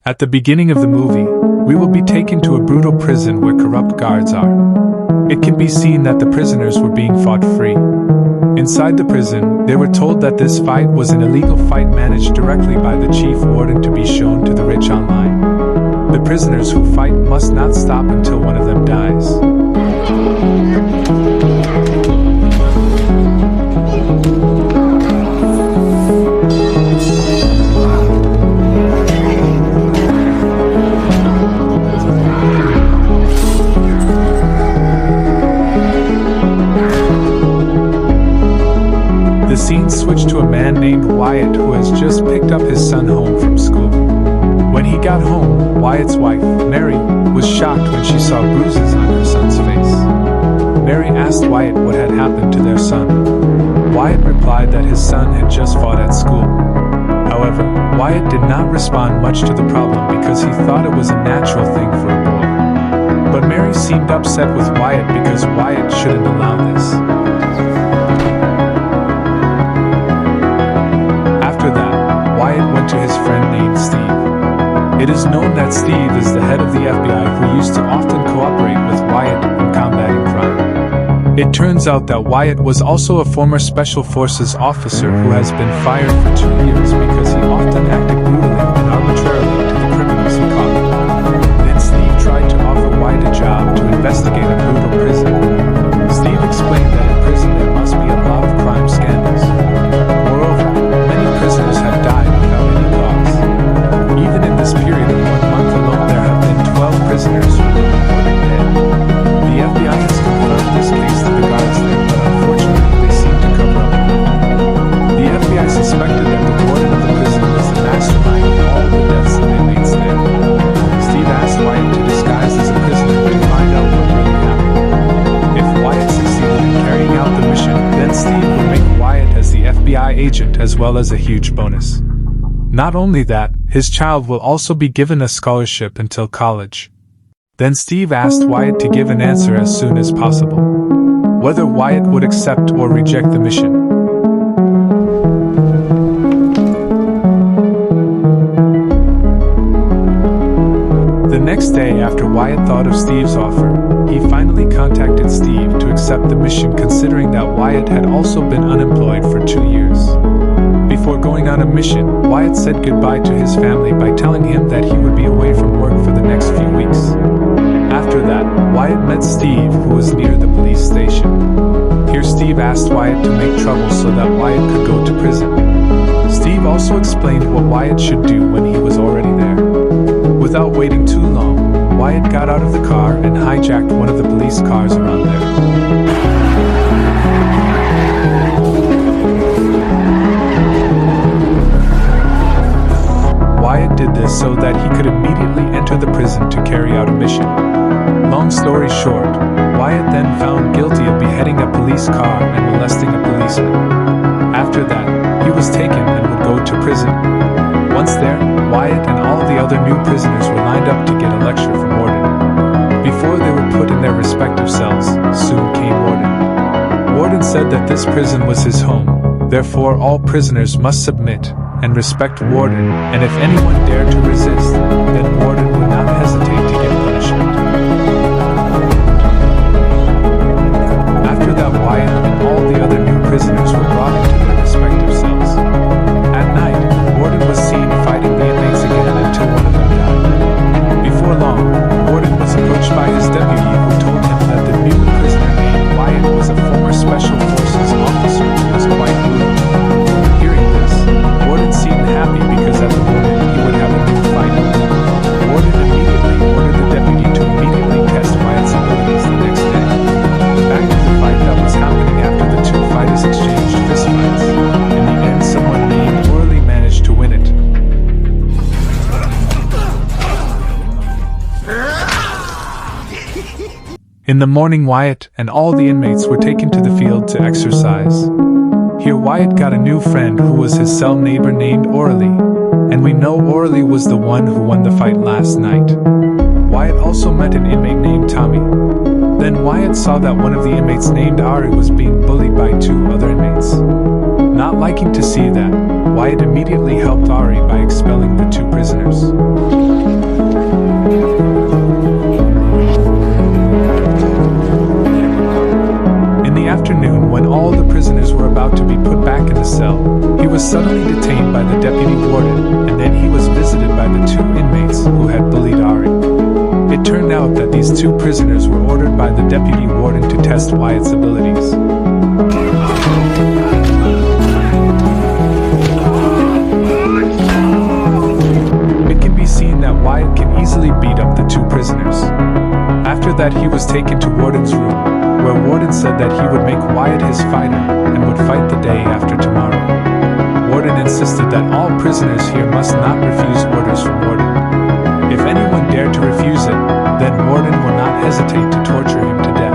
At the beginning of the movie, we will be taken to a brutal prison where corrupt guards are. It can be seen that the prisoners were being fought free. Inside the prison, they were told that this fight was an illegal fight managed directly by the chief warden to be shown to the rich online. The prisoners who fight must not stop until one of them dies. The scene switched to a man named Wyatt who has just picked up his son home from school. When he got home, Wyatt's wife, Mary, was shocked when she saw bruises on her son's face. Mary asked Wyatt what had happened to their son. Wyatt replied that his son had just fought at school. However, Wyatt did not respond much to the problem because he thought it was a natural thing for a boy. But Mary seemed upset with Wyatt because Wyatt shouldn't allow this. Wyatt went to his friend named Steve. It is known that Steve is the head of the FBI who used to often cooperate with Wyatt in combating crime. It turns out that Wyatt was also a former Special Forces officer who has been fired for 2 years because he often acted brutally and arbitrarily to the criminals he caught. Then Steve tried to offer Wyatt a job to investigate a brutal prison. Steve explained that in prison there must be a lot of crime scandals. Moreover, many prisoners have died without any cause. Even in this period of 1 month alone there have been 12 prisoners who were reported dead. The FBI has confirmed this case to the guards there, but unfortunately they seem to cover up. The FBI suspected that the warden of the prison was the mastermind of all the deaths of inmates there. Steve asked Wyatt to disguise as a prisoner to find out what really happened. If Wyatt succeeded in carrying out the mission, then Steve would make Wyatt as the FBI agent as well as a huge bonus. Not only that, his child will also be given a scholarship until college. Then Steve asked Wyatt to give an answer as soon as possible, whether Wyatt would accept or reject the mission. The next day after Wyatt thought of Steve's offer, he finally contacted Steve to accept the mission considering that Wyatt had also been unemployed for 2 years. Before going on a mission, Wyatt said goodbye to his family by telling him that he would be away from work for the next few weeks. After that, Wyatt met Steve, who was near the police station. Here Steve asked Wyatt to make trouble so that Wyatt could go to prison. Steve also explained what Wyatt should do when he was already there. Without waiting too long, Wyatt got out of the car and hijacked one of the police cars around there. Wyatt did this so that he could immediately enter the prison to carry out a mission. Long story short, Wyatt then found guilty of beheading a police car and molesting a policeman. After that, he was taken and would go to prison. Once there, Wyatt and all the other new prisoners were lined up to get a lecture from Warden. Before they were put in their respective cells, soon came Warden. Warden said that this prison was his home, therefore all prisoners must submit and respect Warden, and if anyone dared to resist, then Warden would not hesitate to give punishment. After that, Wyatt and all the other new prisoners were brought into their respective cells. At night, Warden was seen fighting the inmates again until one of them died. Before long, Warden was approached by his deputy who told him that the new prisoner named Wyatt was a former Special Forces officer who was quite brutal. Hearing this, Warden seemed happy because at the moment he would have a new fighter. Warden immediately ordered the deputy to immediately test Wyatt's abilities the next day. Back to the fight that was happening after the two fighters exchanged fistfights. In the end, someone named Orly managed to win it. In the morning, Wyatt and all the inmates were taken to the field to exercise. Here Wyatt got a new friend who was his cell neighbor named Orly, and we know Orly was the one who won the fight last night. Wyatt also met an inmate named Tommy. Then Wyatt saw that one of the inmates named Ari was being bullied by 2 other inmates. Not liking to see that, Wyatt immediately helped Ari by expelling the 2 prisoners. these two prisoners were ordered by the deputy warden to test Wyatt's abilities. It can be seen that Wyatt can easily beat up the two prisoners. After that, he was taken to Warden's room, where Warden said that he would make Wyatt his fighter and would fight the day after tomorrow. Warden insisted that all prisoners here must not refuse orders from Warden. If anyone dared to refuse it, then Warden will not hesitate to torture him to death.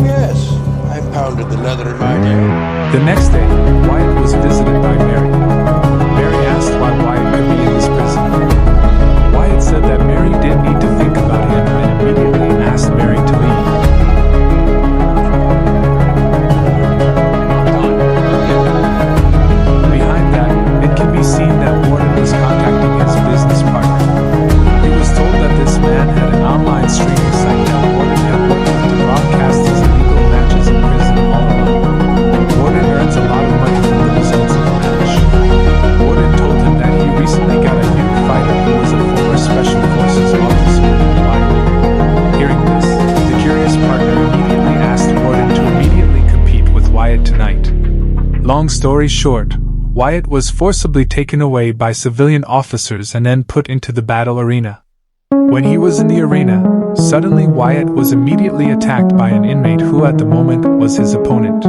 Yes, I pounded the leather in my day. The next day, Wyatt was visited by Mary. Mary asked why Wyatt could be in this prison. Wyatt said that Mary didn't need to think about him and immediately asked Mary to leave. Behind that, it can be seen that Warden was contacting his business partner. He was told that this man had an online streaming site that Warden had worked on to broadcast his illegal matches in prison all alone. Warden earns a lot of money from the results of the match. Warden told him that he recently got a new fighter who was a former Special Forces officer named Wyatt. Hearing this, the curious partner immediately asked Warden to immediately compete with Wyatt tonight. Long story short, Wyatt was forcibly taken away by civilian officers and then put into the battle arena. When he was in the arena, suddenly Wyatt was immediately attacked by an inmate who at the moment was his opponent.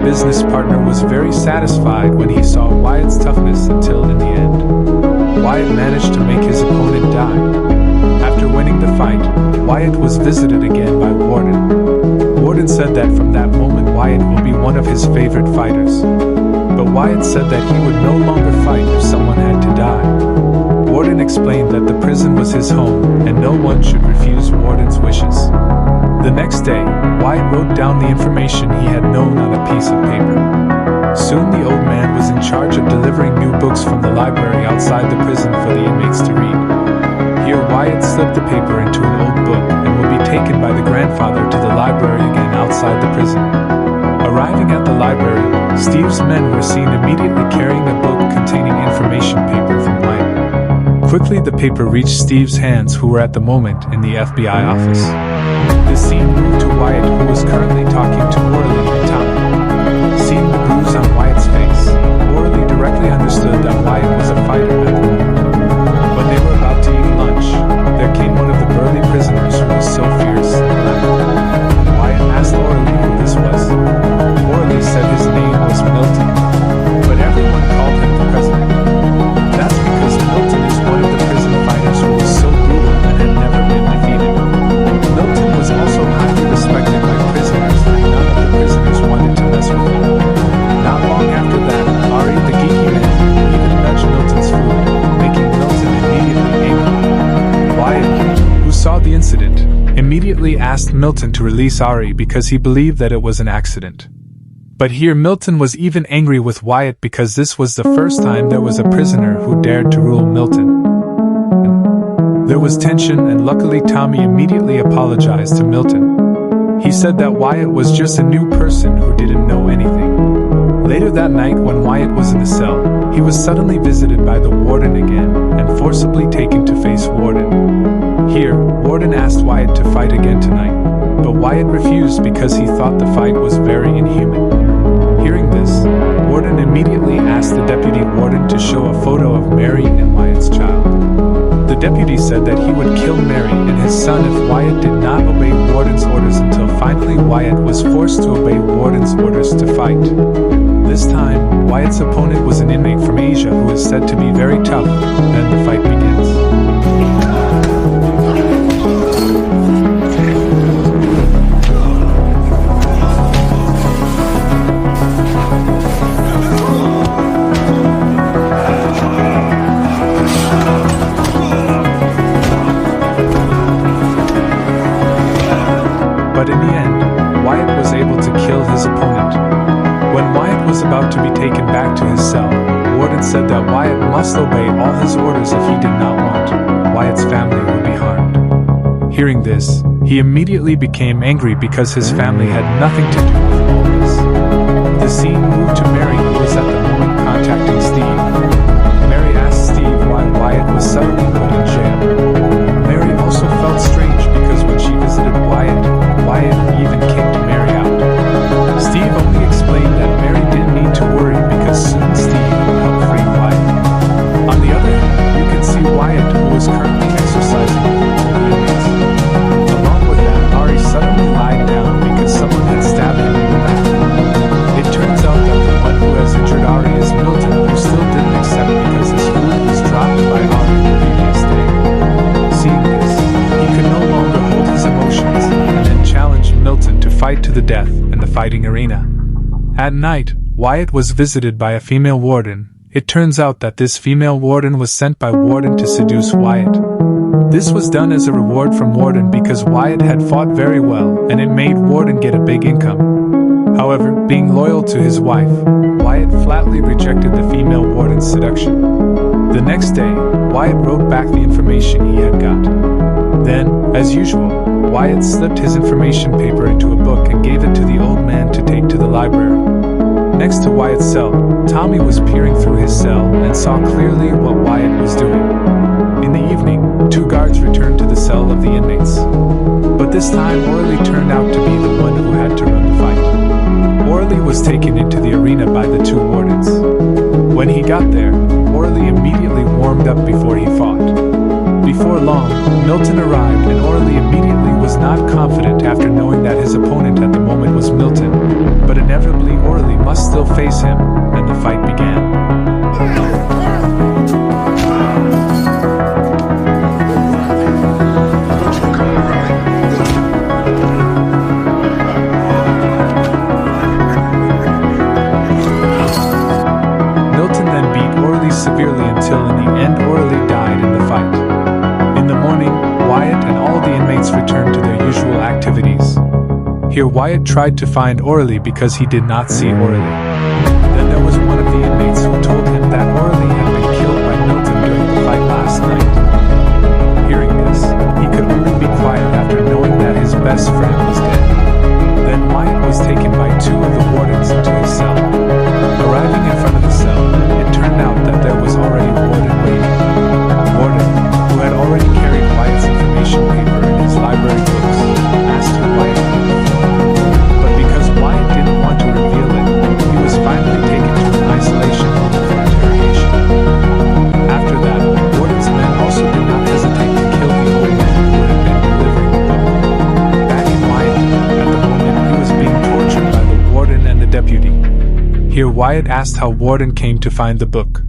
Business partner was very satisfied when he saw Wyatt's toughness until in the end, Wyatt managed to make his opponent die. After winning the fight, Wyatt was visited again by Warden. Warden said that from that moment Wyatt will be one of his favorite fighters. But Wyatt said that he would no longer fight if someone had to die. Warden explained that the prison was his home and no one should refuse Warden's wishes. The next day, Wyatt wrote down the information he had known on a piece of paper. Soon the old man was in charge of delivering new books from the library outside the prison for the inmates to read. Here Wyatt slipped the paper into an old book and will be taken by the grandfather to the library again outside the prison. Arriving at the library, Steve's men were seen immediately carrying a book containing information paper from Wyatt. Quickly the paper reached Steve's hands, who were at the moment in the FBI office. The scene moved to Wyatt, who was currently talking to Orly and Tommy. Seeing the bruise on Wyatt's face, Orly directly understood that Wyatt was a fighter at the moment. When they were about to eat lunch, there came one of the burly prisoners who was so fierce and loud. Wyatt asked Orly who this was. Orly said his name was Milton, but everyone called him the president. That's because Milton is one of the prison fighters who was so brutal and had never been defeated. Milton was also highly respected by prisoners, and none of the prisoners wanted to mess with him. Not long after that, Ari, the geeky man, even nudged Milton's food, making Milton immediately angry. Wyatt, who saw the incident, immediately asked Milton to release Ari because he believed that it was an accident. But here Milton was even angry with Wyatt because this was the first time there was a prisoner who dared to rule Milton. There was tension, and luckily Tommy immediately apologized to Milton. He said that Wyatt was just a new person who didn't know anything. Later that night, when Wyatt was in the cell, he was suddenly visited by the warden again and forcibly taken to face Warden. Here, Warden asked Wyatt to fight again tonight, but Wyatt refused because he thought the fight was very inhuman. Hearing this, Warden immediately asked the deputy warden to show a photo of Mary and Wyatt's child. The deputy said that he would kill Mary and his son if Wyatt did not obey Warden's orders, until finally Wyatt was forced to obey Warden's orders to fight. This time, Wyatt's opponent was an inmate from Asia who is said to be very tough. Then the fight begins. said that Wyatt must obey all his orders if he did not want Wyatt's family would be harmed. Hearing this, he immediately became angry because his family had nothing to do with all this. The scene moved to Mary, who was at the moment contacting Steve. Mary asked Steve why Wyatt was suddenly put in jail. Mary also felt strange because when she visited Wyatt even kicked Mary out. Steve only explained that Mary didn't need to worry because soon Steve would help free Wyatt. On the other hand, you can see Wyatt, who was currently exercising with the inmates. Along with that, Ari suddenly lied down because someone had stabbed him in the back. It turns out that the one who has injured Ari is Milton, who still didn't accept because his food was dropped by Ari the previous day. Seeing this, he could no longer hold his emotions and then challenged Milton to fight to the death in the fighting arena. At night, Wyatt was visited by a female warden. It turns out that this female warden was sent by Warden to seduce Wyatt. This was done as a reward from Warden because Wyatt had fought very well and it made Warden get a big income. However, being loyal to his wife, Wyatt flatly rejected the female warden's seduction. The next day, Wyatt wrote back the information he had got. Then, as usual, Wyatt slipped his information paper into a book and gave it to the old man to take to the library. Next to Wyatt's cell, Tommy was peering through his cell and saw clearly what Wyatt was doing. In the evening, 2 guards returned to the cell of the inmates. But this time Orly turned out to be the one who had to run the fight. Orly was taken into the arena by the 2 wardens. When he got there, Orly immediately warmed up before he fought. Before long, Milton arrived and Orly immediately was not confident after knowing that his opponent at the moment was Milton, but inevitably Orly must still face him, and the fight began. Milton then beat Orly severely until in the end Orly died in the fight. In the morning, Wyatt and all the inmates returned to their usual activities. Here Wyatt tried to find Orly because he did not see Orly. Then there was one of the inmates who told him that Orly had been killed by Milton during the fight last night. Hearing this, he could only be quiet after knowing that his best friend was dead. Then Wyatt was taken by 2 of the wardens into his cell. Arriving in front of the cell, it turned out that there was already Warden waiting. Warden, who had already carried Wyatt's information paper in his library books, asked who Wyatt was. But because Wyatt didn't want to reveal it, he was finally taken to an isolation room for interrogation. After that, Warden's men also did not hesitate to kill the old man who had been delivering the book. Back in Wyatt, at the moment he was being tortured by the Warden and the deputy. Here Wyatt asked how Warden came to find the book.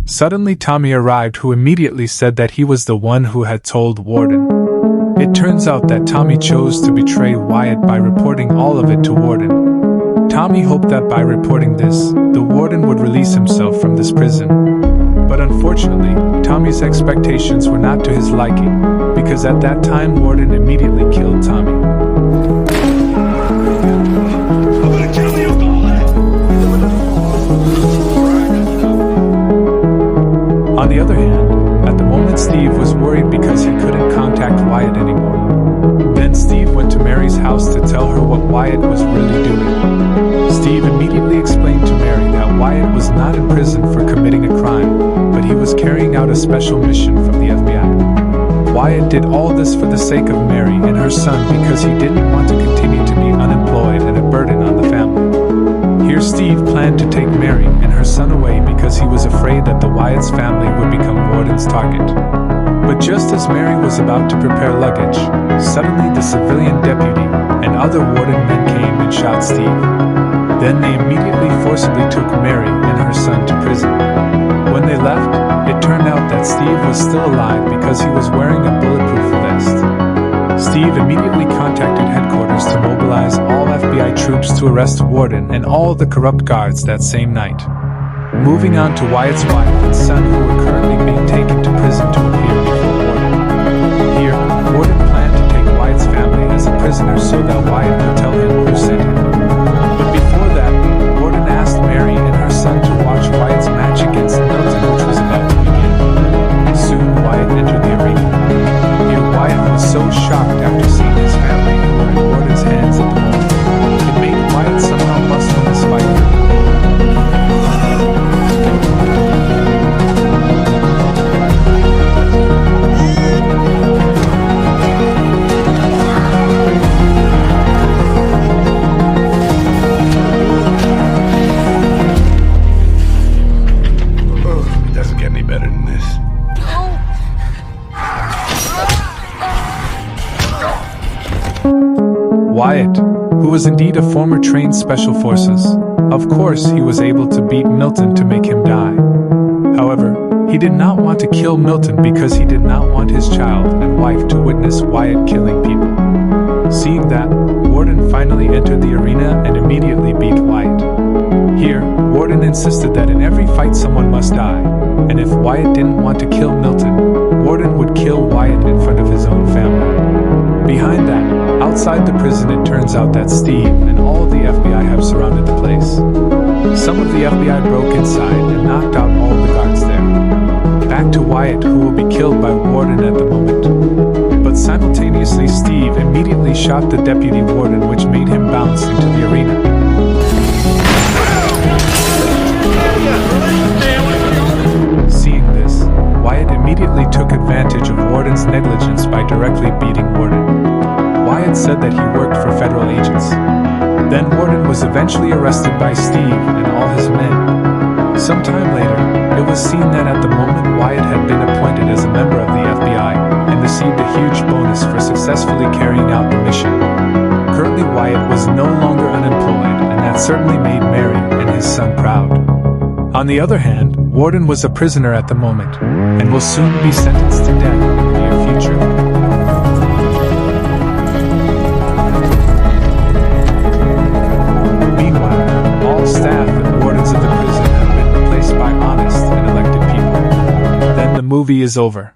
Suddenly Tommy arrived, who immediately said that he was the one who had told Warden. It turns out that Tommy chose to betray Wyatt by reporting all of it to Warden. Tommy hoped that by reporting this, the Warden would release himself from this prison. But unfortunately, Tommy's expectations were not to his liking, because at that time Warden immediately killed Tommy. On the other hand, at the moment Steve was worried because he couldn't contact Wyatt anymore. Then Steve went to Mary's house to tell her what Wyatt was really doing. Steve immediately explained to Mary that Wyatt was not in prison for committing a crime, but he was carrying out a special mission from the FBI. Wyatt did all this for the sake of Mary and her son because he didn't want to continue to be unemployed and a burden on the family. Here Steve planned to take Mary and her son away because he was afraid that the Wyatt's family would become Warden's target. But just as Mary was about to prepare luggage, suddenly the civilian deputy and other Warden men came and shot Steve. Then they immediately forcibly took Mary and her son to prison. When they left, it turned out that Steve was still alive because he was wearing a bulletproof vest. Steve immediately contacted headquarters to mobilize all FBI troops to arrest Warden and all the corrupt guards that same night. Moving on to Wyatt's wife and son, who were currently being taken to prison to appear before Warden. Here, Warden planned to take Wyatt's family as a prisoner so that Wyatt would tell him who sent him. But before that, Warden asked Mary and her son to watch Wyatt's match against Milton Wyatt, who was indeed a former trained special forces, of course he was able to beat Milton to make him die. However, he did not want to kill Milton because he did not want his child and wife to witness Wyatt killing people. Seeing that, Warden finally entered the arena and immediately beat Wyatt. Here, Warden insisted that in every fight someone must die, and if Wyatt didn't want to kill Milton, Warden would kill Wyatt in front of his own family. Behind that, outside the prison, it turns out that Steve and all of the FBI have surrounded the place. Some of the FBI broke inside and knocked out all of the guards there. Back to Wyatt, who will be killed by Warden at the moment. But simultaneously, Steve immediately shot the deputy warden, which made him bounce into the arena. Seeing this, Wyatt immediately took advantage of Warden's negligence by directly beating Warden. Wyatt said that he worked for federal agents. Then Warden was eventually arrested by Steve and all his men. Sometime later, it was seen that at the moment Wyatt had been appointed as a member of the FBI and received a huge bonus for successfully carrying out the mission. Currently, Wyatt was no longer unemployed, and that certainly made Mary and his son proud. On the other hand, Warden was a prisoner at the moment, and will soon be sentenced to death in the near future. Meanwhile, all staff and wardens of the prison have been replaced by honest and elected people. Then the movie is over.